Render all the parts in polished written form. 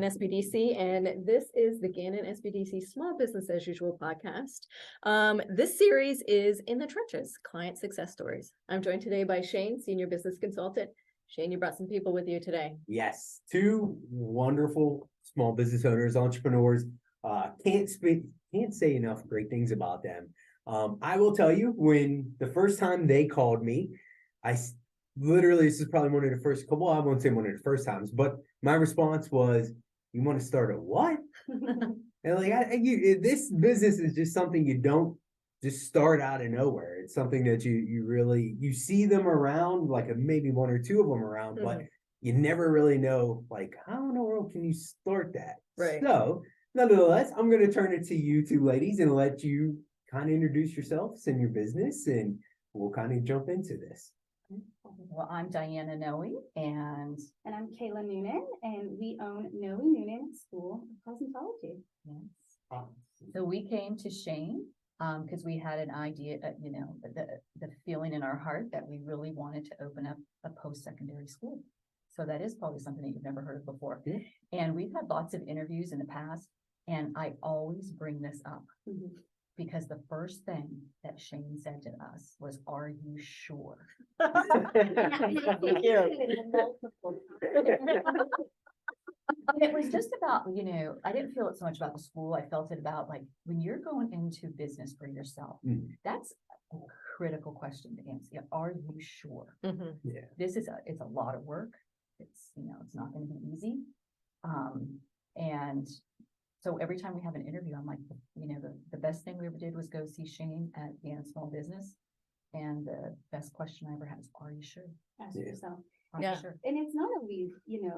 SBDC, and this is the Gannon SBDC Small Business as Usual podcast. This series is In the Trenches, Client Success Stories. I'm joined today by Shane, Senior Business Consultant. Shane, you brought some people with you today. Yes, two wonderful small business owners, entrepreneurs. Can't say enough great things about them. I will tell you, when the first time they called me, literally, this is probably one of the first couple, I won't say one of the first times, but my response was, you want to start a what? And like, this business is just something you don't just start out of nowhere. It's something that you really, you see them around, like maybe one or two of them around, but you never really know, like, how in the world can you start that? Right. So, nonetheless, I'm going to turn it to you two ladies and let you kind of introduce yourselves and your business, and we'll kind of jump into this. Well, I'm Diana Noe, and I'm Kayla Noonan, and we own Noe Noonan School of Cosmetology. yes. So we came to Shane because we had an idea, the feeling in our heart that we really wanted to open up a post-secondary school. So that is probably something that you've never heard of before. Yeah. And we've had lots of interviews in the past, and I always bring this up. Because the first thing that Shane said to us was, "Are you sure?" And it was just about, I didn't feel it so much about the school. I felt it about, like, when you're going into business for yourself, that's a critical question to answer. Are you sure? Yeah. It's a lot of work. It's not going to be easy. And so every time we have an interview, I'm like, the best thing we ever did was go see Shane at Gannon Small Business. And the best question I ever had is, are you sure? Ask yourself. Are you sure? And it's not always,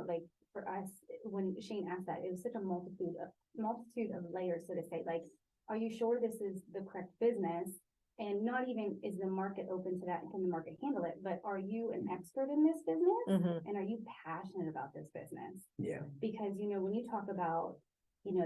like for us, when Shane asked that, it was such a multitude of layers, so to say, like, are you sure this is the correct business? And not even is the market open to that and can the market handle it, but are you an expert in this business? And are you passionate about this business? Yeah. Because, when you talk about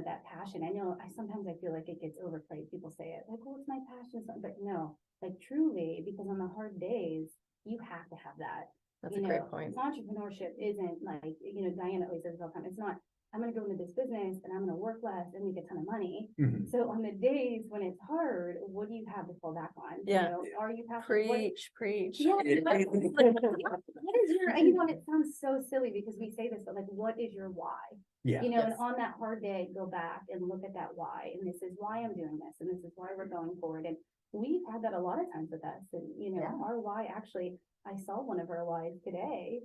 that passion, I sometimes I feel like it gets overplayed. People say it like, "Oh, it's my passion," but no, like truly, because on the hard days, you have to have that. That's a great point. Entrepreneurship isn't like, Diana always says all the time, it's not, I'm going to go into this business and I'm going to work less and make a ton of money. So on the days when it's hard, what do you have to fall back on? Yeah. Are you passionate? Preach. Yeah. What is your, and it sounds so silly because we say this, but like, what is your why? Yeah. And on that hard day, go back and look at that why, and this is why I'm doing this, and this is why we're going forward. And we've had that a lot of times with us, and our why, actually, I saw one of our whys today.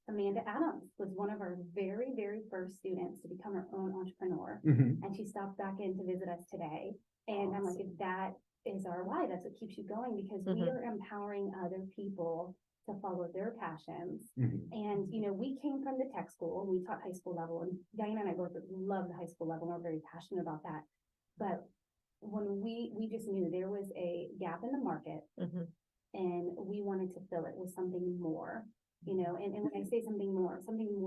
Amanda Adams was one of our very, very first students to become her own entrepreneur. And she stopped back in to visit us today. And I'm like, if that is our why, that's what keeps you going, because we are empowering other people to follow their passions. And, we came from the tech school, we taught high school level, and Diana and I both love the high school level, and we're very passionate about that. But when we just knew there was a gap in the market, and we wanted to fill it with something more, and when I say something more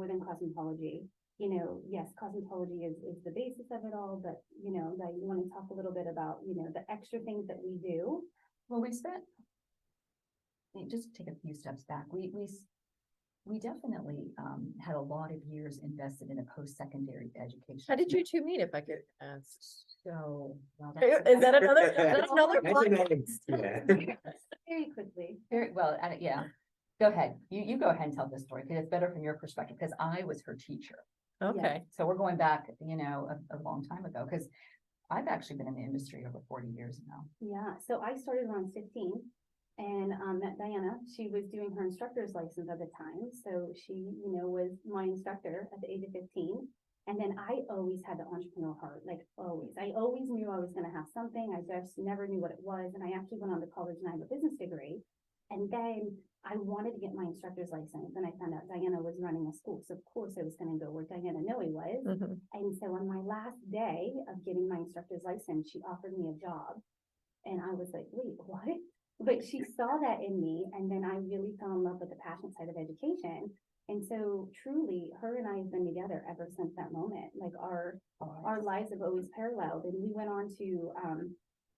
than cosmetology, yes, cosmetology is the basis of it all, but, that you want to talk a little bit about, the extra things that we do. Well, just take a few steps back. We definitely had a lot of years invested in a post-secondary education. How did you two meet, if I could ask? So, well, Is that another? Very quickly. Very well. Yeah. Go ahead. You go ahead and tell this story, because it's better from your perspective, because I was her teacher. Okay. So we're going back, a long time ago, because I've actually been in the industry over 40 years now. Yeah. So I started when I was 15. And met Diana. She was doing her instructor's license at the time. So she, was my instructor at the age of 15. And then I always had the entrepreneurial heart, like always. I always knew I was going to have something. I just never knew what it was. And I actually went on to college and I have a business degree. And then I wanted to get my instructor's license. And I found out Diana was running a school. So of course I was going to go where Diana Noe was. And so on my last day of getting my instructor's license, she offered me a job. And I was like, wait, what? But she saw that in me, and then I really fell in love with the passion side of education. And so truly, her and I have been together ever since that moment. Like our lives have always paralleled. And we went on to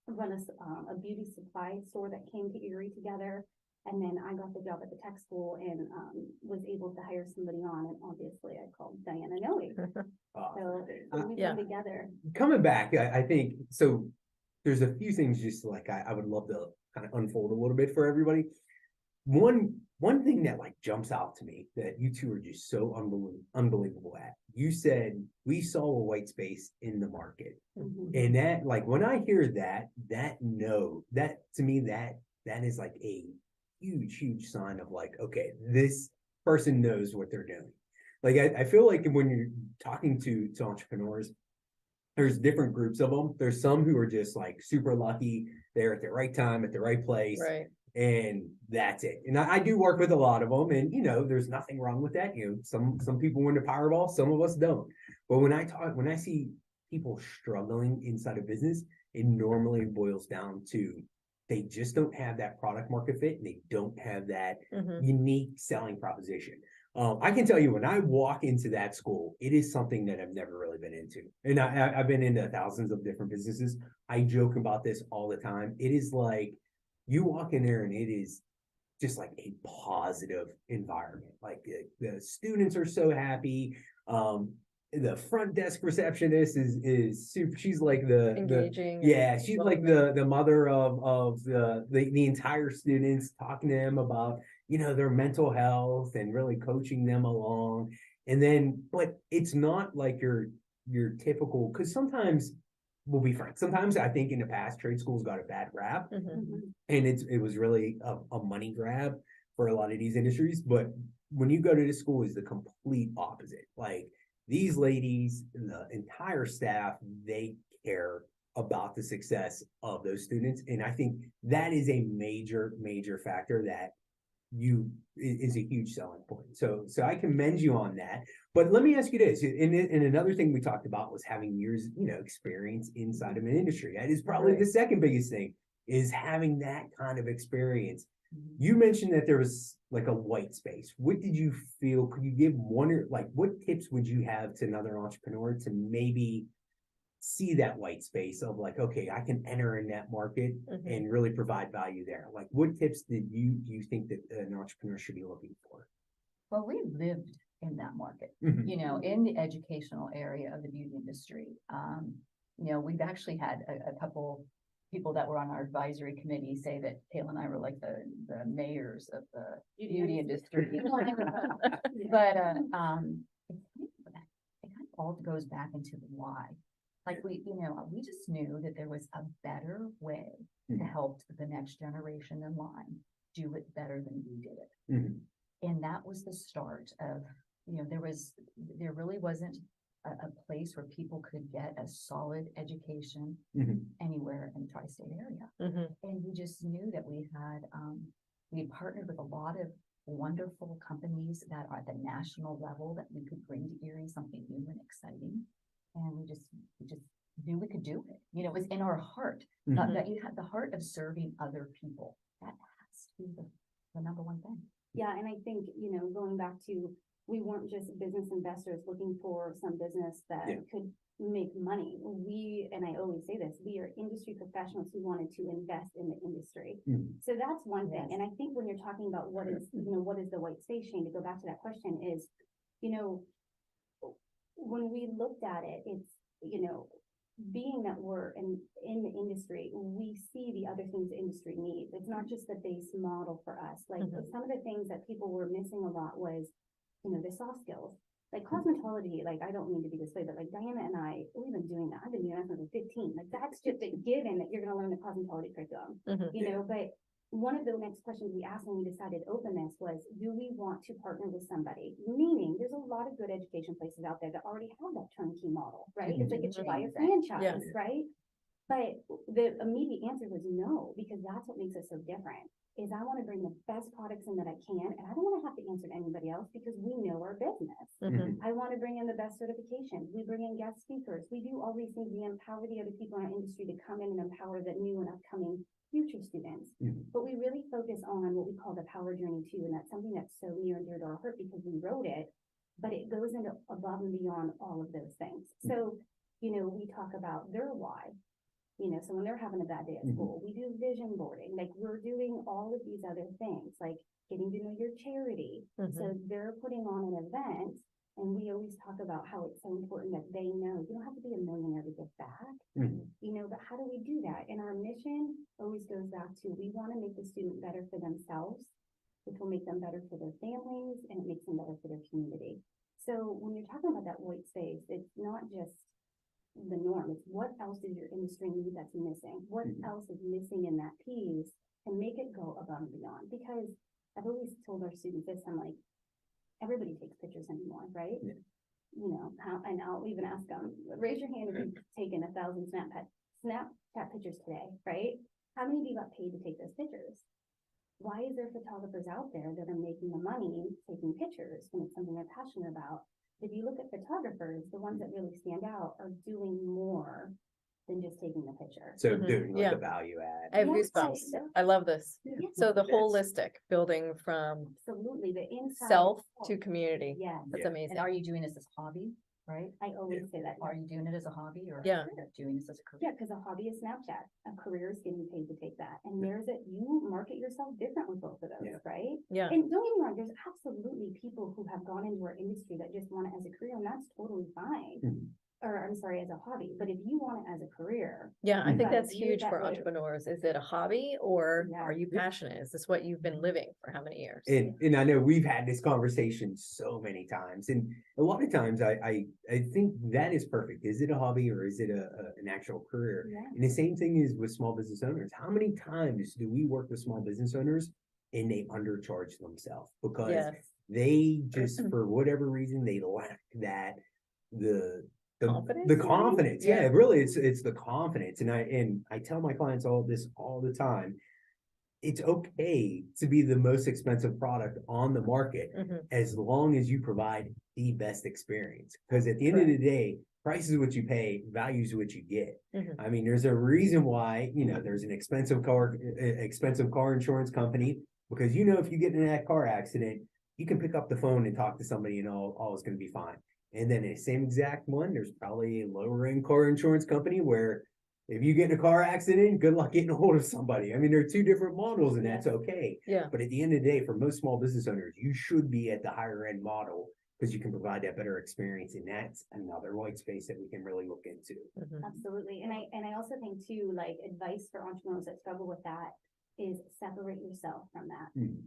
run a beauty supply store that came to Erie together. And then I got the job at the tech school and, was able to hire somebody on, and obviously I called Diana Noe. So we've Yeah. been together. Coming back, I think, so there's a few things just like I would love to kind of unfold a little bit for everybody. One thing that like jumps out to me that you two are just so unbelievable at. You said we saw a white space in the market. Mhm. And that, like, when I hear that to me, that is like a huge sign of like, okay, this person knows what they're doing. Like, I feel like when you're talking to entrepreneurs, there's different groups of them. There's some who are just like super lucky. They're at the right time, at the right place. Right. And that's it. And I do work with a lot of them, and there's nothing wrong with that. Some people win the Powerball, some of us don't. But when I see people struggling inside a business, it normally boils down to they just don't have that product market fit, and they don't have that Mhm. unique selling proposition. I can tell you when I walk into that school, it is something that I've never really been into. And I've been into thousands of different businesses. I joke about this all the time. It is like you walk in there and it is just like a positive environment. Like the students are so happy. The front desk receptionist is super. She's like the Engaging. yeah, she's like the mother of the entire students, talking to them about their mental health and really coaching them along. And then, but it's not like your typical, because sometimes we'll be frank. Sometimes I think in the past trade schools got a bad rap, Mhm. Mhm. and it was really a money grab for a lot of these industries. But when you go to this school, is the complete opposite. Like these ladies, the entire staff, they care about the success of those students, and I think that is a major factor that is a huge selling point. So I commend you on that. But let me ask you this, and another thing we talked about was having years, experience inside of an industry. That is probably Right. the second biggest thing, is having that kind of experience. Mhm. You mentioned that there was like a white space. What did you feel? Could you give one, or like what tips would you have to another entrepreneur to maybe see that white space of like, okay, I can enter in that market Mhm. and really provide value there? Like, what tips do you think that an entrepreneur should be looking for? Well, we lived in that market, Mhm. in the educational area of the beauty industry. We've actually had a couple people that were on our advisory committee say that Kayla and I were like the mayors of the beauty industry. But, it kind of all goes back into the why. Like we just knew that there was a better way to Mhm. help the next generation in line do it better than we did it. Mhm. And that was the start of, there really wasn't a place where people could get a solid education Mhm. anywhere in the tri-state area. Mhm. And we just knew that we had partnered with a lot of wonderful companies that are at the national level that we could bring to Erie something new and exciting. And we just knew we could do it. It was in our heart, Mhm. that you had the heart of serving other people. That has to be the number one thing. Yeah, and I think, going back to, we weren't just business investors looking for some business that Yeah. could make money. And I always say this, we are industry professionals who wanted to invest in the industry. Mhm. So that's one thing. Yes. And I think when you're talking about what is the white space, Shane, to go back to that question is, when we looked at it, it's, being that we're in the industry, we see the other things the industry needs. It's not just the base model for us. Like Mhm. some of the things that people were missing a lot was, the soft skills. Like cosmetology, like I don't mean to be this way, but like Diana and I, we've been doing that. I've been doing that since I was 15. Like that's just a given that you're gonna learn the cosmetology curriculum. Mhm. But one of the next questions we asked when we decided to open this was, do we want to partner with somebody? Meaning there's a lot of good education places out there that already have that turnkey model, right? It's like it's buy a franchise, Yes. right? But the immediate answer was no, because that's what makes us so different. Is I want to bring the best products in that I can, and I don't want to have to answer to anybody else because we know our business. Mhm. I want to bring in the best certifications. We bring in guest speakers. We do all these things. We empower the other people in our industry to come in and empower the new and upcoming future students. Mhm. But we really focus on what we call the power journey too. And that's something that's so near and dear to our heart because we wrote it, but it goes into above and beyond all of those things. So, we talk about their why. You know, so when they're having a bad day at Mhm. school, we do vision boarding, like we're doing all of these other things, like getting to know your charity. So they're putting on an event, and we always talk about how it's so important that they know you don't have to be a millionaire to give back, Mhm. you know, but how do we do that? And our mission always goes back to, we want to make the student better for themselves, which will make them better for their families, and it makes them better for their community. So when you're talking about that white space, it's not just the norm, it's what else does your industry need that's missing? What Mhm. else is missing in that piece, and make it go above and beyond? Because I've always told our students this, I'm like, everybody takes pictures anymore, right? Yeah. You know, how, and I'll even ask them, raise your hand if you've taken 1,000 Snapchat pictures today, right? How many of you got paid to take those pictures? Why is there photographers out there that are making the money taking pictures when it's something they're passionate about? If you look at photographers, the ones that really stand out are doing more than just taking the picture. So Mhm. doing like Yeah. a value add. I have Yeah, goosebumps. exactly. I love this. Yeah, So the That's- holistic building from absolutely, the inside. self out. to community. Yes, That's Yeah. amazing. And are you doing this as a hobby, right? I always say that. Are you doing it as a hobby or? Yeah. are you doing this as a career? Yeah, because a hobby is Snapchat, a career is getting paid to take that, and there's it, you market yourself different with both of those, Yeah. right? Yeah. And don't get me wrong, there's absolutely people who have gone into our industry that just want it as a career, and that's totally fine. Mhm. Or I'm sorry, as a hobby, but if you want it as a career, Yeah, I You think gotta that's view it huge that for way. entrepreneurs. Is it a hobby or Yeah. are you passionate? Is this what you've been living for how many years? And I know we've had this conversation so many times, and a lot of times I think that is perfect. Is it a hobby or is it an actual career? yeah, And the same thing is with small business owners. How many times do we work with small business owners and they undercharge themselves because Yes. they just, for whatever reason, they lack that, the Confidence, the maybe? confidence. Yeah. Yeah, really, it's the confidence. And I tell my clients all this all the time. It's okay to be the most expensive product on the market Mhm. as long as you provide the best experience. Because at the end of the day, price is what you pay, value is what you get. Mhm. I mean, there's a reason why, there's an expensive car insurance company, because if you get in that car accident, you can pick up the phone and talk to somebody and all is gonna be fine. And then the same exact one, there's probably a lower end car insurance company where if you get in a car accident, good luck getting a hold of somebody. I mean, there are two different models and that's okay. Yeah. But at the end of the day, for most small business owners, you should be at the higher end model because you can provide that better experience. And that's another white space that we can really look into. Mhm. absolutely. And I also think too, like, advice for entrepreneurs that struggle with that is separate yourself from that. Mhm.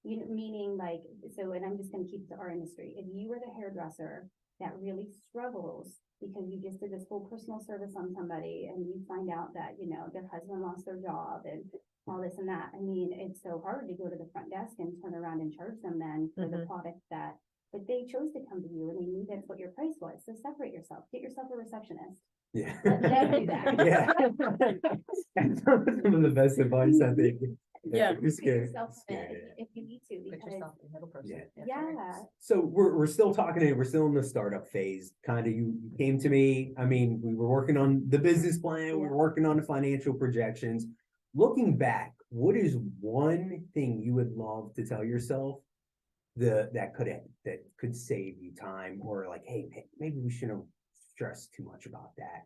You know, meaning like, so, and I'm just gonna keep it to our industry, if you were the hairdresser that really struggles because you just did this full personal service on somebody and you find out that, their husband lost their job and all this and that, I mean, it's so hard to go to the front desk and turn around and charge them then for the Mhm. product that, but they chose to come to you and they knew that's what your price was, so separate yourself, get yourself a receptionist. Yeah. Let them do that. Yeah. That's some of the best advice I think. Yeah. It's Put good. yourself It's in good, it if you need to, Put because, yourself in the middle person. Yeah. That's right. yeah, So we're still talking, we're still in the startup phase. Kind of, you came to me. I mean, we were working on the business plan, we were working on the financial projections. Looking back, what is one thing you would love to tell yourself that could save you time, or like, hey, maybe we shouldn't have stressed too much about that?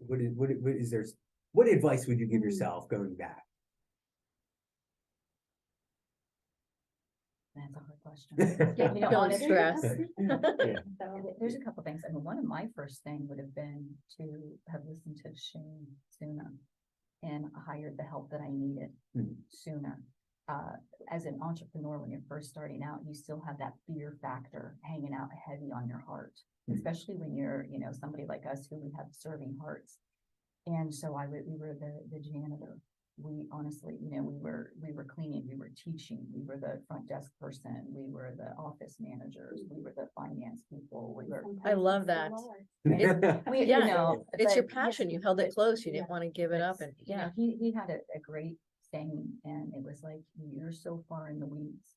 What advice would you give yourself going back? That's a hard question. Yeah, You know, don't honestly, stress. Yeah. so, There's a couple things. I mean, one of my first thing would have been to have listened to Shane sooner and hired the help that I needed Mhm. sooner. As an entrepreneur, when you're first starting out, you still have that fear factor hanging out heavy on your heart, Mhm. especially when you're, somebody like us who we have serving hearts. And so we were the janitor. We honestly, we were cleaning, we were teaching, we were the front desk person, we were the office managers, we were the finance people, we were. sometimes I love we still that. are. We, Yeah, it's your but- passion. You held it close. You didn't yeah, want to give it up and you know, he had a great saying, and it was like, you're so far in the weeds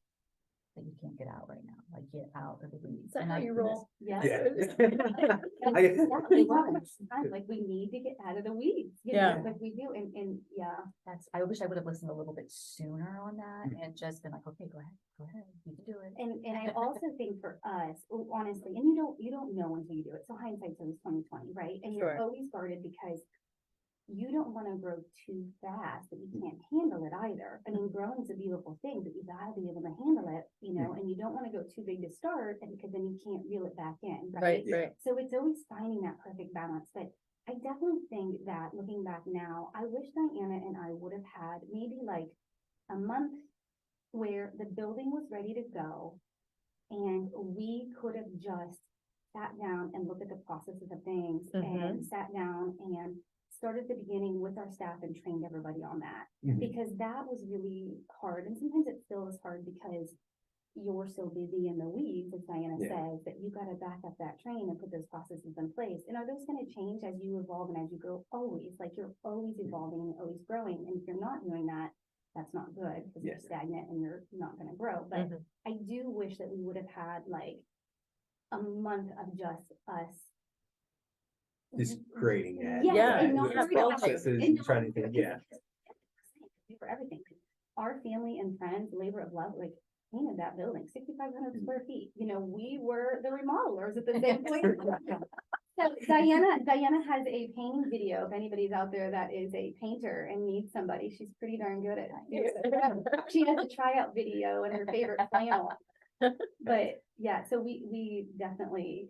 that you can't get out right now, like get out of the weeds. Is that And how I you couldn't- roll? Yeah. Yeah. And I- exactly, sometimes, like, we need to get out of the weeds, Yeah. like we do, and yeah. I wish I would have listened a little bit sooner on that Mhm. and just been like, okay, go ahead, you can do it. And I also think for us, honestly, and you don't know until you do it, so hindsight's always 20/20, right? And you're Sure. always guarded because you don't want to grow too fast that you can't handle it either. I mean, growing is a beautiful thing, but you gotta be able to handle it, and you don't want to go too big to start, and because then you can't reel it back in, Right, right? right. So it's always finding that perfect balance, but I definitely think that looking back now, I wish Diana and I would have had maybe like a month where the building was ready to go and we could have just sat down and looked at the processes of things and sat down and started at the beginning with our staff and trained everybody on that. Mhm. Because that was really hard. And sometimes it still is hard because you're so busy in the weeds, as Diana Yeah. says, that you gotta back up that train and put those processes in place. And are those gonna change as you evolve and as you grow? Always, like you're always evolving and always growing. And if you're not doing that, that's not good because Yeah. you're stagnant and you're not gonna grow. But Mhm. I do wish that we would have had like a month of just us. Just creating that. Yes, Yeah, and not yeah, worried about building. processes and and not trying to worried think, about- For everything. Our family and friends, labor of love, like painted that building, 6,500 square feet. We were the remodelers at the same point. So Diana has a painting video. If anybody's out there that is a painter and needs somebody, she's pretty darn good at it. She has a tryout video and her favorite flannel. But yeah, so we definitely,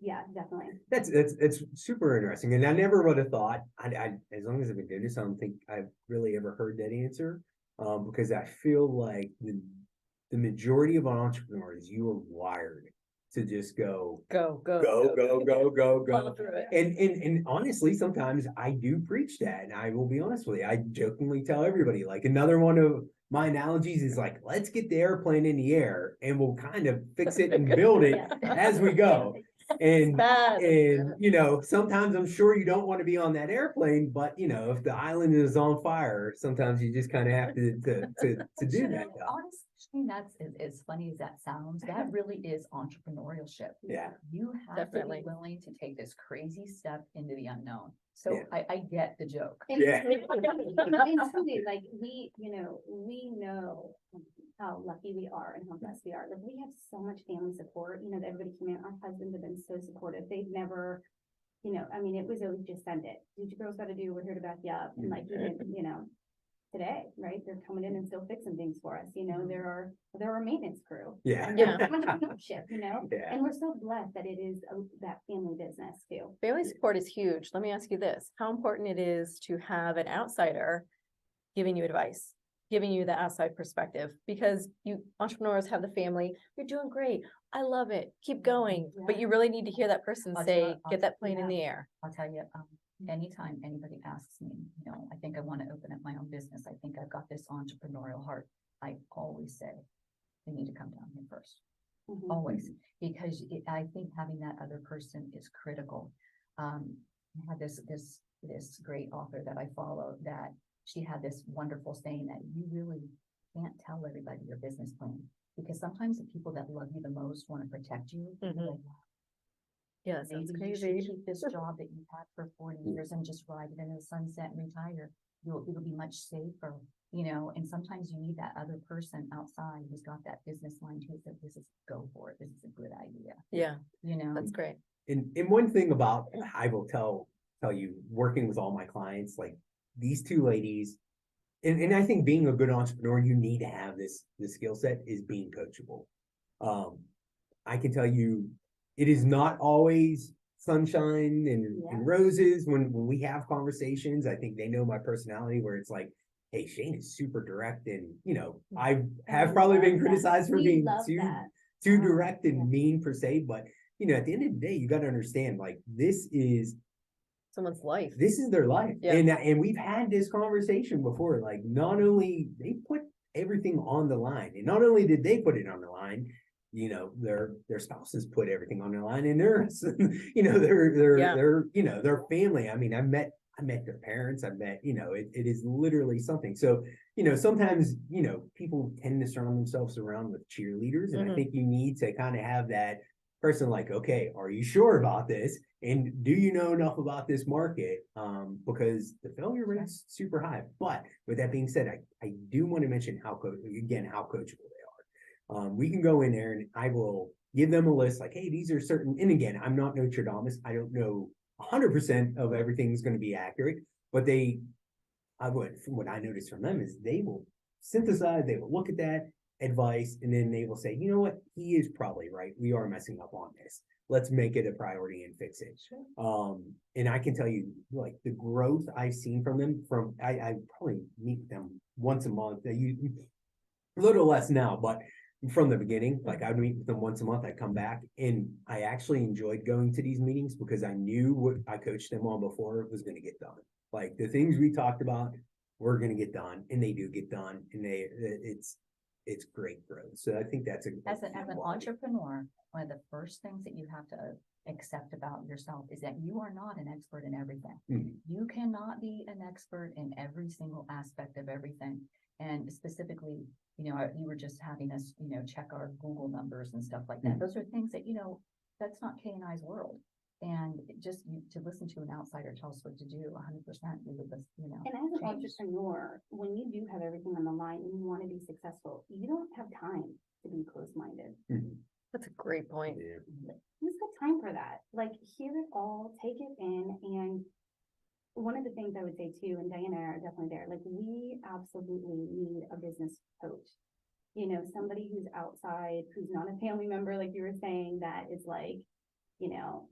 yeah, definitely. It's super interesting, and I never would have thought. I as long as I've been doing this, I don't think I've really ever heard that answer. Because I feel like the majority of entrepreneurs, you are wired to just go Go. go. Through it. And honestly, sometimes I do preach that, and I will be honest with you. I jokingly tell everybody, like, another one of my analogies is like, let's get the airplane in the air and we'll kind of fix it and build it as we go. And sometimes I'm sure you don't want to be on that airplane, but if the island is on fire, sometimes you just kind of have to do that. Honestly, that's as funny as that sounds, that really is entrepreneurship. Yeah. You have Definitely. to be willing to take this crazy step into the unknown. So Yeah. I get the joke. And Yeah. and truly, like we know how lucky we are and how blessed we are. Like we have so much family support, that everybody came in. Our husbands have been so supportive. They've never, it was always just send it. Do what your girls gotta do. We're here to back you up. And like even, today, right? They're coming in and still fixing things for us. They're our maintenance crew. Yeah. And Yeah. entrepreneurship, Yeah. and we're so blessed that it is that family business too. Family support is huge. Let me ask you this, how important it is to have an outsider giving you advice, giving you the outside perspective, because you entrepreneurs have the family, you're doing great. I love it. Keep going. But you really need to hear that person I'll say, tell- get that plane in yeah. the air. I'll tell you, anytime anybody asks me, I think I want to open up my own business. I think I've got this entrepreneurial heart. I always say, they need to come down here first. Mhm. Always, because I think having that other person is critical. I had this great author that I follow that she had this wonderful saying that you really can't tell everybody your business plan, because sometimes the people that love you the most want to protect you. Mhm. Yeah, sounds Maybe you should crazy. keep this job that you've had for 40 years and just ride it into the sunset and retire. It'll be much safer, and sometimes you need that other person outside who's got that business mind who said, this is go for it. This is a good idea, Yeah, that's great. And one thing about, I will tell you, working with all my clients, like these two ladies, and I think being a good entrepreneur, you need to have this skill set, is being coachable. I can tell you, it is not always sunshine and roses when we have conversations. I think they know my personality, where it's like, hey, Shane is super direct, and I have probably been criticized for being too direct and mean per se, but at the end of the day, you got to understand, like, this is Someone's life. their life. Yeah. And we've had this conversation before, like, not only they put everything on the line, and not only did they put it on the line, their spouses put everything on the line, and their their family. I mean, I met their parents. I met, it is literally something. So, sometimes, people tend to surround themselves around with cheerleaders. And I think you need to kind of have that person like, okay, are you sure about this? And do you know enough about this market? Because the failure rate's super high. But with that being said, I do want to mention how coachable they are. We can go in there and I will give them a list like, hey, these are certain, and again, I'm not Nostradamus. I don't know 100% of everything's gonna be accurate, but from what I noticed from them is they will synthesize, they will look at that advice, and then they will say, you know what, he is probably right. We are messing up on this. Let's make it a priority and fix it. And I can tell you, like, the growth I've seen from them I probably meet them once a month. A little less now, but from the beginning, like, I would meet with them once a month. I'd come back, and I actually enjoyed going to these meetings because I knew what I coached them on before was going to get done. Like, the things we talked about were going to get done, and they do get done, and it's great growth. So I think that's As an entrepreneur, one of the first things that you have to accept about yourself is that you are not an expert in everything. Mhm. You cannot be an expert in every single aspect of everything. And specifically, you were just having us, check our Google numbers and stuff like that. Mhm. Those are things that, that's not Kay and I's world. And just to listen to an outsider tell us what to do, 100%, we would, And as an change. entrepreneur, when you do have everything on the line and you want to be successful, you don't have time to be closed-minded. Mhm. That's a great point. Yeah. Who's got time for that? Like, hear it all, take it in, and one of the things I would say too, and Diana and I are definitely there, like, we absolutely need a business coach. Somebody who's outside, who's not a family member, like you were saying, that is like,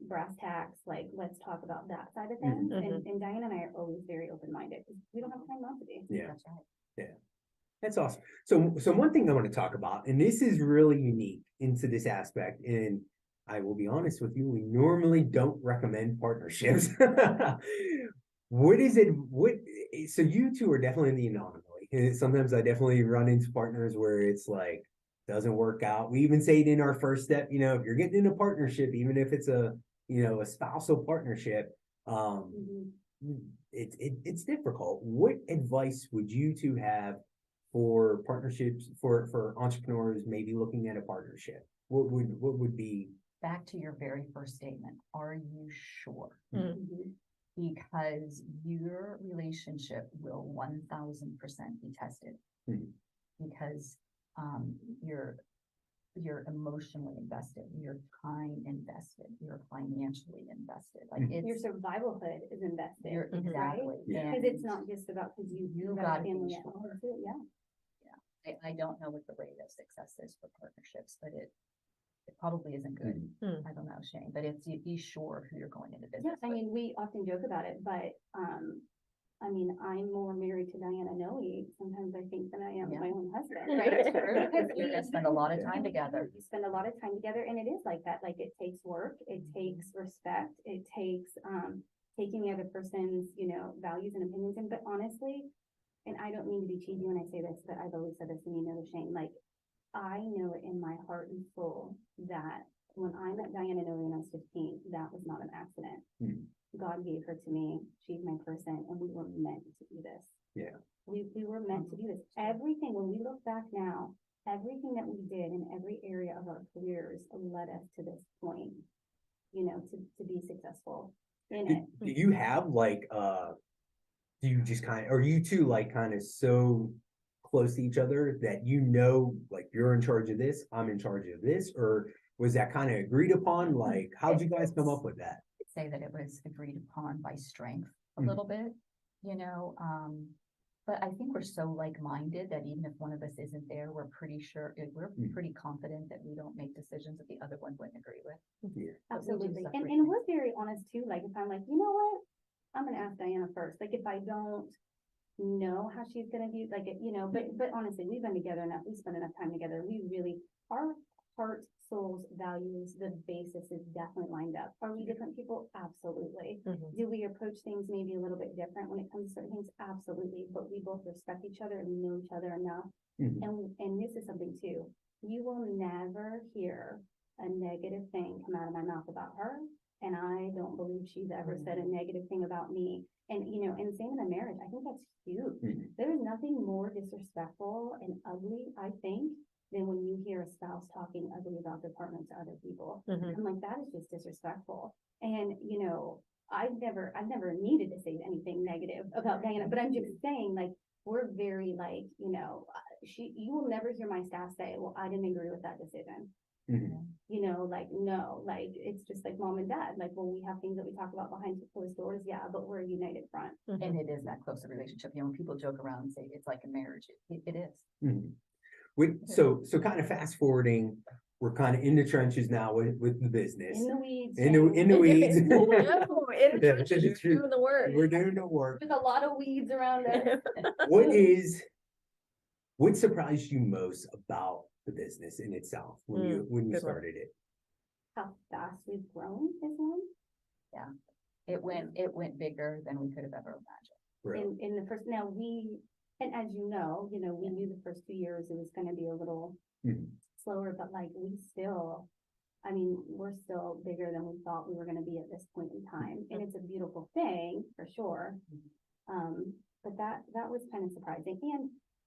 brass tacks, like, let's talk about that side of things. Mhm. And Diana and I are always very open-minded, because we don't have time not to be. Yeah. That's right. That's awesome. So one thing I want to talk about, and this is really unique into this aspect, and I will be honest with you, we normally don't recommend partnerships. So you two are definitely the anomaly. And sometimes I definitely run into partners where it's like, doesn't work out. We even say it in our first step, if you're getting in a partnership, even if it's a spousal partnership, Mhm. it's difficult. What advice would you two have for partnerships, for entrepreneurs maybe looking at a partnership? What would be? Back to your very first statement. Are you sure? Mhm. Because your relationship will 1000% be tested. Mhm. Because you're emotionally invested, you're time invested, you're financially invested. Like, Mhm. Your it's survivalhood is invested. you're Mhm. exactly. Yeah. Because it's not just about, because You you've got gotta a be family at sure. home too, yeah. I don't know what the rate of success is for partnerships, but it probably isn't good. Mhm. I don't know, Shane, but it's, you be sure who you're going into Yeah, business I with. mean, we often joke about it, but, I'm more married to Diana Noe sometimes, I think, than I am Yeah. my own husband, That's right? true. Because You're gonna spend a lot of time together. You spend a lot of time together, and it is like that, like, it takes work, it takes respect, it takes, taking the other person's, values and opinions, but honestly, and I don't mean to be cheesy when I say this, but I've always said this, and Shane, like, I know it in my heart and soul that when I met Diana Noe when I was 15, that was not an accident. Mhm. God gave her to me. She's my person, and we were meant to do this. Yeah. We were meant to do this. Everything, when we look back now, everything that we did in every area of our careers led us to this point, to be successful in it. Do you have like do you just are you two like kind of so close to each other that like you're in charge of this, I'm in charge of this, or was that kind of agreed upon? Like, how'd you guys come up with that? Say that it was agreed upon by strength a Mhm. little bit, but I think we're so like-minded that even if one of us isn't there, we're pretty sure, we're Mhm. pretty confident that we don't make decisions that the other one wouldn't agree with. Yeah. But we do Absolutely. separate And things. we're very honest too. Like, if I'm like, you know what? I'm gonna ask Diana first. Like, if I don't know how she's gonna do, like, but honestly, we've been together enough. We spend enough time together. We really, our heart, souls, values, the basis is definitely lined up. Are we different people? Absolutely. Mhm. Do we approach things maybe a little bit different when it comes to certain things? Absolutely. But we both respect each other and we know each other enough. Mhm. And this is something too. You will never hear a negative thing come out of my mouth about her. And I don't believe she's ever said a negative thing about me. And, and same in a marriage, I think that's huge. Mhm. There is nothing more disrespectful and ugly, I think, than when you hear a spouse talking ugly about their partner to other people. Mhm. I'm like, that is just disrespectful. And, I've never needed to say anything negative about Diana, but I'm just saying, like, we're very like, you will never hear my staff say, well, I didn't agree with that decision. Mhm. You know, like, no, like, it's just like mom and dad, like, well, we have things that we talk about behind closed doors, yeah, but we're a united front. And it is that close a relationship, you know, when people joke around and say it's like a marriage, it is. Mhm. So kind of fast forwarding, we're kind of in the trenches now with the business. In the weeds. In the Shane. weeds. No, in the Yeah, trenches, it's you're true. doing the work. We're doing the work. With a lot of weeds around us. What surprised you most about the business in itself when you good one. started it? How fast we've grown is one. It went bigger than we could have ever imagined. Really? In the first, now and as you know, we knew the first 2 years it was gonna be a little Mhm. slower, but like we still, I mean, we're still bigger than we thought we were gonna be at this point in time, and it's a beautiful thing, for sure. But that was kind of surprising,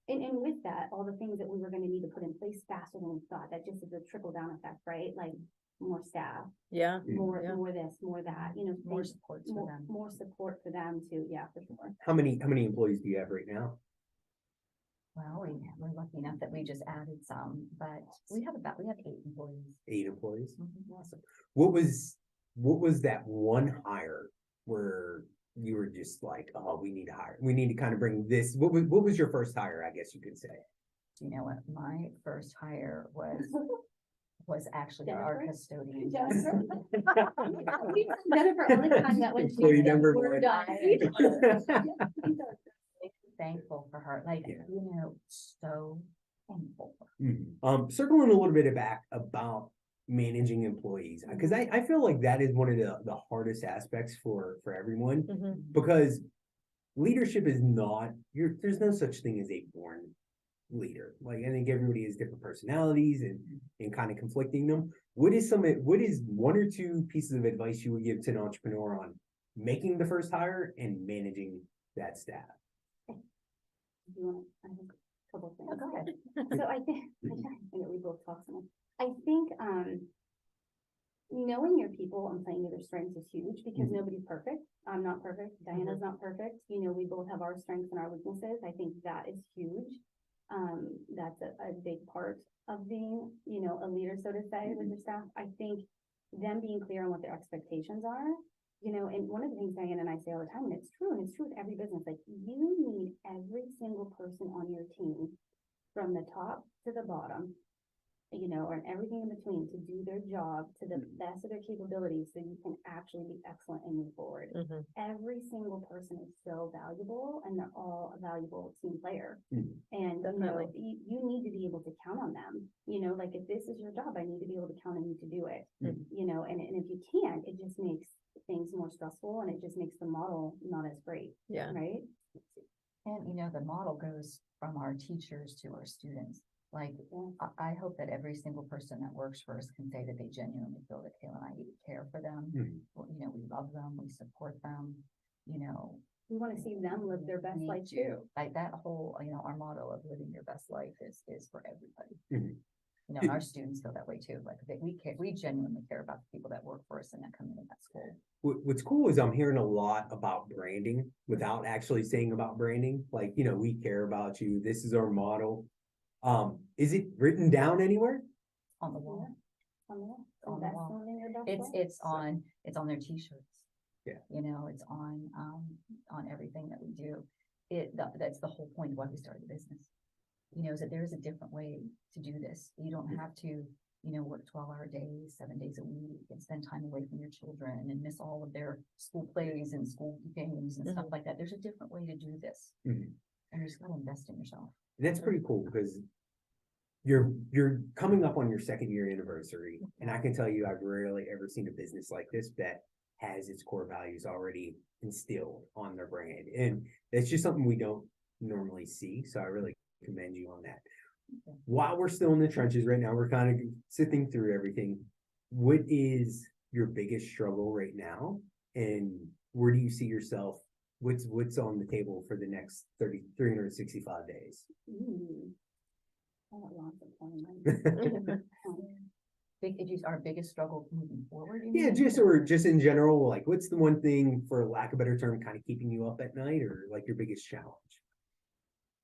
and with that, all the things that we were gonna need to put in place faster than we thought, that just is a trickle down effect, right? Like more staff, Yeah, Yeah. more this, more that, More things- support for them. more support for them too, yeah, for sure. How many employees do you have right now? Well, we're lucky enough that we just added some, but we have 8 employees. 8 employees. Mhm. Awesome. What was that one hire where you were just like, oh, we need to hire, we need to kind of bring this, what was your first hire, I guess you could say? You know what, my first hire was actually our Jennifer? custodian. Jennifer? Jennifer, all the time that when she Employee said, number "We're one." done." Thankful for her, like, Yeah. so thankful. Circling a little bit back about managing employees, because I feel like that is one of the hardest aspects for everyone, mhm, because leadership is not, there's no such thing as a born leader. Like, I think everybody has different personalities and kind of conflicting them. What is one or two pieces of advice you would give to an entrepreneur on making the first hire and managing that staff? You want, I have a couple of things. Oh, go ahead. So I think, I know we both talk so much. I think, knowing your people and playing to their strengths is huge, because Mhm. nobody's perfect. I'm not perfect. Diana's not perfect. We both have our strengths and our weaknesses. I think that is huge. That's a big part of being, a leader, so to say, with your staff. I think them being clear on what their expectations are, and one of the things Diana and I say all the time, and it's true with every business, like, you need every single person on your team, from the top to the bottom, or everything in between, to do their job to the best of their capabilities, so you can actually be excellent and move forward. mhm. Every single person is so valuable, and they're all a valuable team player. Mhm. And, Definitely. you need to be able to count on them, like, if this is your job, I need to be able to count on you to do it. Mhm. And if you can't, it just makes things more stressful, and it just makes the model not as great, Yeah, right? And the model goes from our teachers to our students. Like, Yeah. I hope that every single person that works for us can say that they genuinely feel that Kayla and I care for them. Mhm. Well, we love them, we support them, We want to see them live their best need life to. too. Like that whole, our motto of living your best life is for everybody. Mhm. And our students feel that way too. Like we genuinely care about the people that work for us and that come into that school. What's cool is I'm hearing a lot about branding without actually saying about branding. Like, we care about you. This is our model. Is it written down anywhere? On the wall. On the wall. On the Invest wall. in your best life. It's on their t-shirts. Yeah. It's on everything that we do. That's the whole point of why we started the business. Is that there is a different way to do this. You don't have to, work 12-hour days, 7 days a week, and spend time away from your children and miss all of their school plays and school games and stuff like that. There's a different way to do this. Mhm. And you just gotta invest in yourself. And that's pretty cool, because you're coming up on your 2nd year anniversary, and I can tell you, I've rarely ever seen a business like this that has its core values already instilled on their brand, and it's just something we don't normally see. So I really commend you on that. While we're still in the trenches right now, we're kind of sifting through everything. What is your biggest struggle right now, and where do you see yourself? What's on the table for the next 365 days? I got lots of plans. Our biggest struggle moving forward. you Yeah, mean? just in general, like, what's the one thing, for lack of a better term, kind of keeping you up at night, or like your biggest challenge?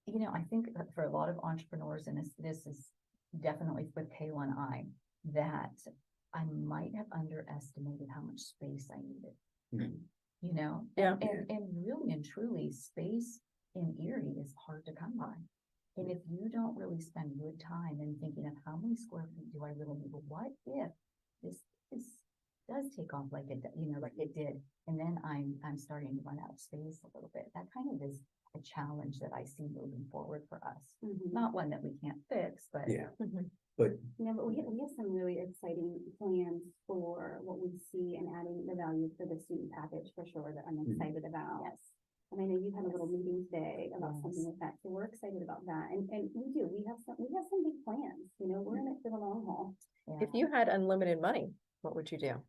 I think that for a lot of entrepreneurs, and this is definitely with Kayla and I, that I might have underestimated how much space I needed. Mhm. You know? Yeah. And really and truly, space in Erie is hard to come by. And if you don't really spend good time in thinking of how many square feet do I really need, well, what if this does take off like it, like it did, and then I'm starting to run out of space a little bit. That kind of is a challenge that I see moving forward for us. Mhm. Not one that we can't fix, but Yeah, Mhm. but No, but we have some really exciting plans for what we see and adding the value for the student package for sure that I'm Mhm. excited about. yes. And I know you had a little Yes. meeting today about something Yes. like that, so we're excited about that, and we have some big plans, we're in it for the long haul. Yeah. If you had unlimited money, what would you do?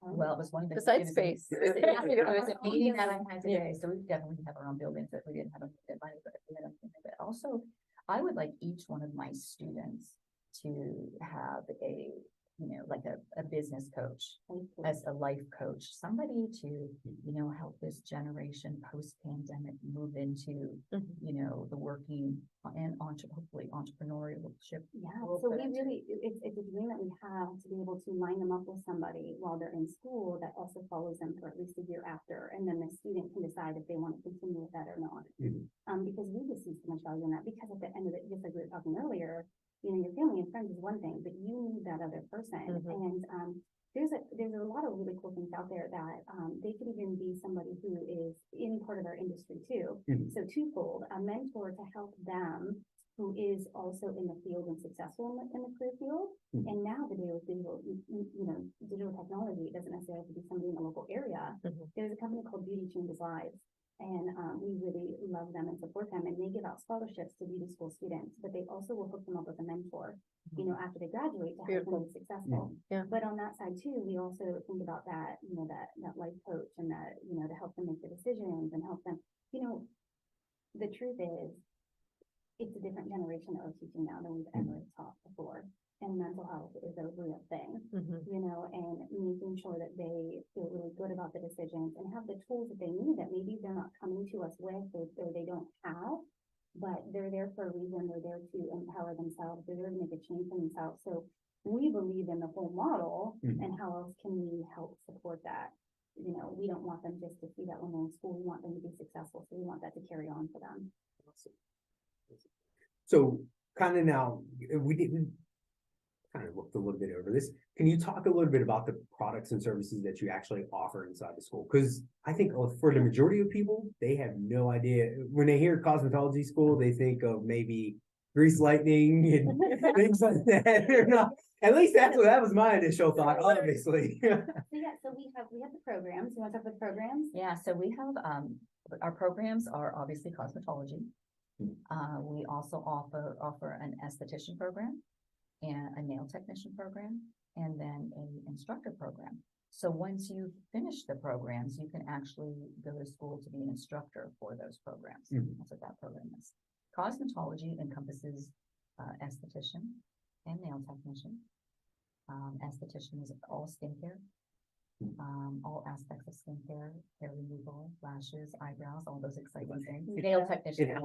Well, it was one of the. Besides it was a- space. It was a meeting that I had today, so we definitely have our own buildings if we didn't have a money, but if we had a, but also, I would like each one of my students to have like a business coach, as a life coach, somebody to, help this generation post-pandemic move into, Mhm. the working and hopefully entrepreneurship. Yeah, world so that we I'm really, it's a dream that we have to be able to line them up with somebody while they're in school that also follows them for at least a year after, and then the student can decide if they want to continue with that or not. Mhm. Because we just see so much value in that, because at the end of it, just like we were talking earlier, your family and friends is one thing, but you need that other person. Mhm. And there's a lot of really cool things out there that they could even be somebody who is in part of our industry too. Mhm. So twofold, a mentor to help them who is also in the field and successful in the career field. Mhm. And now the day with digital, digital technology, it doesn't necessarily have to be somebody in the local area. Mhm. There's a company called Beauty Changes Lives. And we really love them and support them, and they give out scholarships to beauty school students, but they also will hook them up with a mentor, after they graduate to help Beautiful. them be successful. Yeah. But on that side too, we also think about that, that life coach and that, to help them make the decisions and help them, the truth is, it's a different generation of teaching now than we've ever taught before. And mental health is a real thing. Mhm. And making sure that they feel really good about the decisions and have the tools that they need that maybe they're not coming to us with or they don't have, but they're there for a reason. They're there to empower themselves. They're there to make a change for themselves. So we believe in the whole model, Mhm. and how else can we help support that? We don't want them just to see that when they're in school. We want them to be successful. So we want that to carry on for them. So kind of now, we didn't kind of looked a little bit over this. Can you talk a little bit about the products and services that you actually offer inside the school? Because I think for the majority of people, they have no idea. When they hear cosmetology school, they think of maybe grease lightning and things like that. They're not, at least that was my initial thought, obviously. So we have the programs. You want to talk about the programs? Yeah, so we have, our programs are obviously cosmetology. We also offer an esthetician program and a nail technician program, and then an instructor program. So once you finish the programs, you can actually go to school to be an instructor for those programs. Mhm. That's what that program is. Cosmetology encompasses esthetician and nail technician. Esthetician is all skincare. All aspects of skincare, hair removal, lashes, eyebrows, all those exciting things. Nail technician. And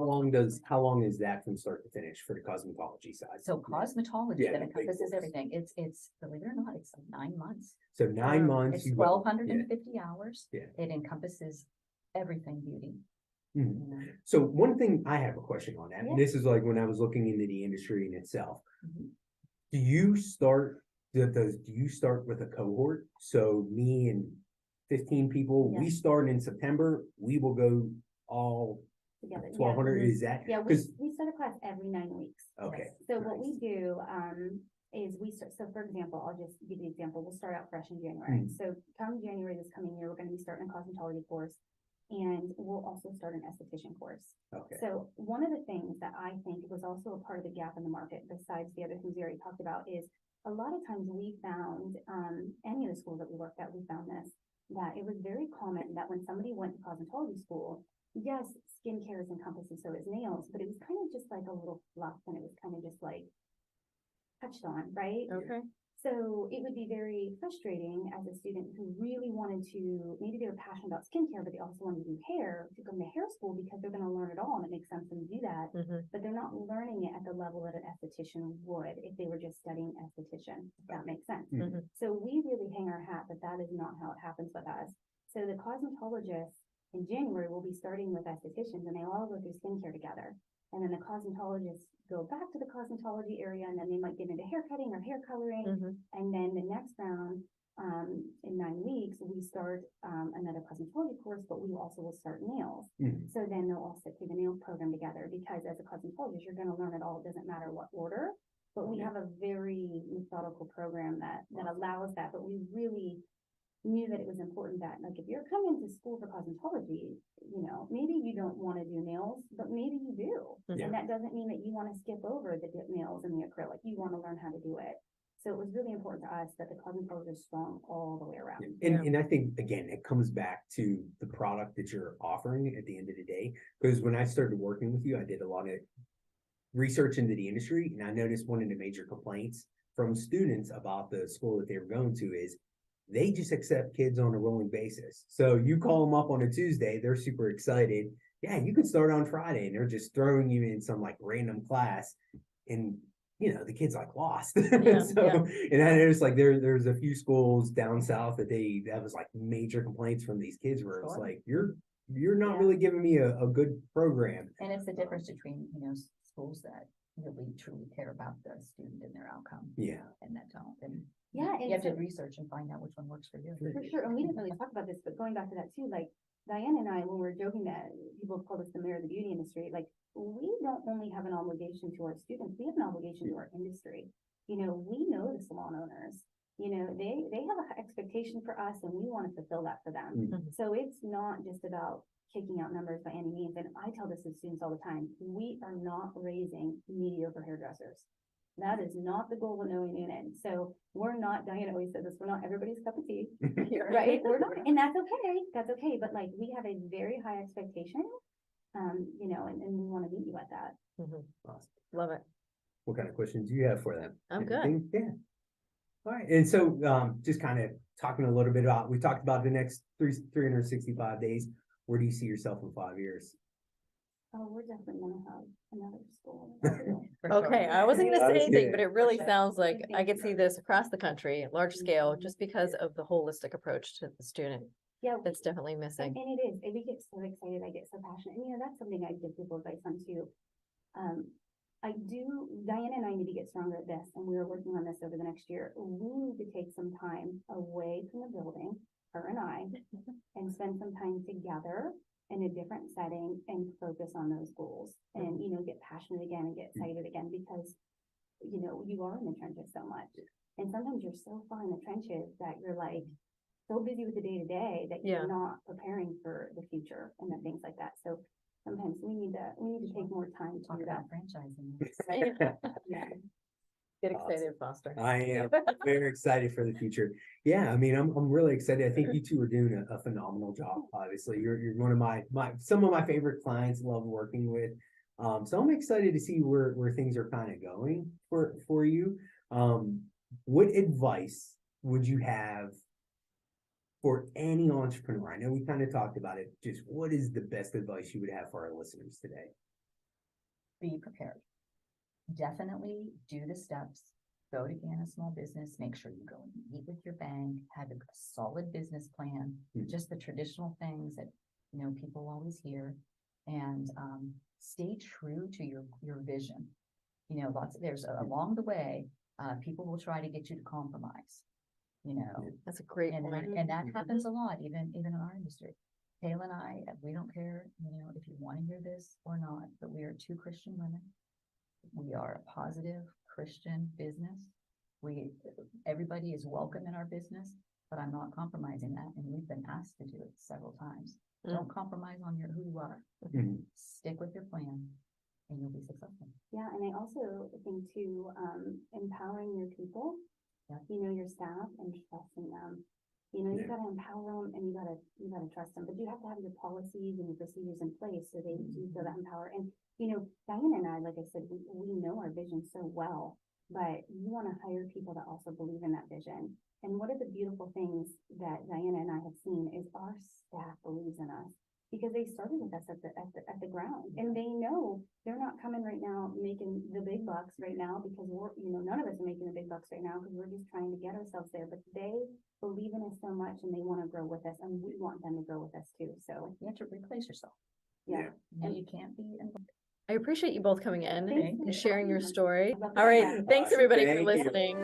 how long is that from start to finish for the cosmetology side? So cosmetology Yeah, that the big encompasses course. everything. It's, believe it or not, it's like 9 months. So 9 months. It's you go- 1,250 hours. Yeah. It encompasses everything beauty. Yeah. Mhm. You know? So one thing I have a question on that, Yeah. and this is like when I was looking into the industry in itself. Mhm. Do you start with a cohort? So me and 15 people, we Yes. start in September, we will go all Together. Yeah. 1,200, is that? Yeah, we Because, start a class every 9 weeks. okay. So what we nice. do, is we start, so for example, I'll just give you an example. We'll start out fresh in January. Mhm. So come January this coming year, we're gonna be starting a cosmetology course, and we'll also start an esthetician course. Okay. So one of the things that I think was also a part of the gap in the market, besides the other things we already talked about, is a lot of times we found, any of the schools that we worked at, we found this, that it was very common that when somebody went to cosmetology school, yes, skincare is encompassed and so is nails, but it was kind of just like a little fluff, and it was kind of just like touched on, right? Okay. So it would be very frustrating as a student who really wanted to, maybe they were passionate about skincare, but they also wanted to do hair, to come to hair school because they're gonna learn it all and it makes sense for them to do that. Mhm. But they're not learning it at the level that an esthetician would if they were just studying esthetician, if that makes sense. Mhm. So we really hang our hat that that is not how it happens with us. So the cosmetologists in January will be starting with estheticians and they all go through skincare together. And then the cosmetologists go back to the cosmetology area and then they might get into hair cutting or hair coloring. Mhm. And then the next round, in 9 weeks, we start, another cosmetology course, but we also will start nails. Mhm. So then they'll all sit through the nail program together because as a cosmetologist, you're gonna learn it all. It doesn't matter what order. But we Yeah. have a very methodical program that allows that, but we really knew that it was important that, like, if you're coming to school for cosmetology, maybe you don't want to do nails, but maybe you do. Yeah. And that doesn't mean that you want to skip over the dip nails and the acrylic. You want to learn how to do it. So it was really important to us that the cosmetologist is strong all the way around. And I think, again, it comes back to the product that you're offering at the end of the day. Because when I started working with you, I did a lot of research into the industry, and I noticed one of the major complaints from students about the school that they were going to is they just accept kids on a rolling basis. So you call them up on a Tuesday, they're super excited. Yeah, you can start on Friday, and they're just throwing you in some like random class, and the kid's like lost. So, and I noticed like there's a few schools down south that was like major complaints from these kids where it was Sure. like, you're not Yeah. really giving me a good program. And it's the difference between, schools that really truly care about the student and their outcome. Yeah. And that don't, and Yeah, and you have to so- research and find out which one works for you. For sure, and we didn't really talk about this, but going back to that too, like Diane and I, when we were joking that people have called us the mayor of the beauty industry, like we don't only have an obligation to our students, we have an obligation to our industry. We know the salon owners, they have an expectation for us and we want to fulfill that for them. Mhm. So it's not just about kicking out numbers by any means, and I tell this to students all the time, we are not raising mediocre hairdressers. That is not the goal of knowing Noonan. So we're not, Diane always said this, we're not everybody's cup of tea, right? We're not, and that's okay, but like, we have a very high expectation. And we want to meet you at that. Mhm. Awesome. Love it. What kind of questions do you have for them? I'm good. Anything? Yeah. All right. And so, just kind of talking a little bit about, we talked about the next 365 days. Where do you see yourself in 5 years? Oh, we're definitely gonna have another school. Okay, I wasn't I gonna was say anything, kidding. but it really sure. sounds like I think could see so. this across the country, large scale, Mhm. just because of the holistic approach to the student. Yeah, That's definitely missing. and it is, and we get so excited, I get so passionate, and that's something I give people advice on too. Diana and I need to get stronger at this, and we are working on this over the next year. We need to take some time away from the building, her and I, and spend some time together in a different setting and focus on those goals. And, get passionate again and get excited again because, you are in the trenches so much. And sometimes you're so far in the trenches that you're like, so busy with the day to day that Yeah. you're not preparing for the future and the things like that. So sometimes we need to take more time to Talk do that. about franchising. Yeah. Get Awesome. excited, Foster. I am very excited for the future. Yeah, I mean, I'm really excited. I think you two are doing a phenomenal job. Obviously, you're one of some of my favorite clients. Love working with. So I'm excited to see where things are kind of going for you. What advice would you have for any entrepreneur? I know we kind of talked about it. Just what is the best advice you would have for our listeners today? Be prepared. Definitely do the steps. Go to Gana Small Business, make sure you go and meet with your bank, have a solid business plan, Mhm. just the traditional things that, people always hear. And stay true to your vision. Along the way, people will try to get you to compromise, That's a great and point. that happens a lot, even in our industry. Kayla and I, we don't care, if you want to hear this or not, but we are two Christian women. We are a positive Christian business. Everybody is welcome in our business, but I'm not compromising that, and we've been asked to do it several times. Don't compromise on who you are. Mhm. Stick with your plan, and you'll be successful. Yeah, and I also think too, empowering your people, Yeah. Your staff and trusting them. You Yeah. gotta empower them and you gotta trust them, but you have to have your policies and your procedures in place so they do feel that empower. And, Diane and I, like I said, we know our vision so well but you want to hire people that also believe in that vision. And one of the beautiful things that Diana and I have seen is our staff believes in us because they started with us at the ground, and they know they're not coming right now making the big bucks right now because we're, none of us are making the big bucks right now because we're just trying to get ourselves there, but they believe in us so much and they want to grow with us, and we want them to grow with us too. So You have to replace yourself. yeah. And you can't be. I appreciate you both coming in Thanks and for sharing your having us. story. Love All to right, chat. thanks Awesome. everybody for Thank you. listening.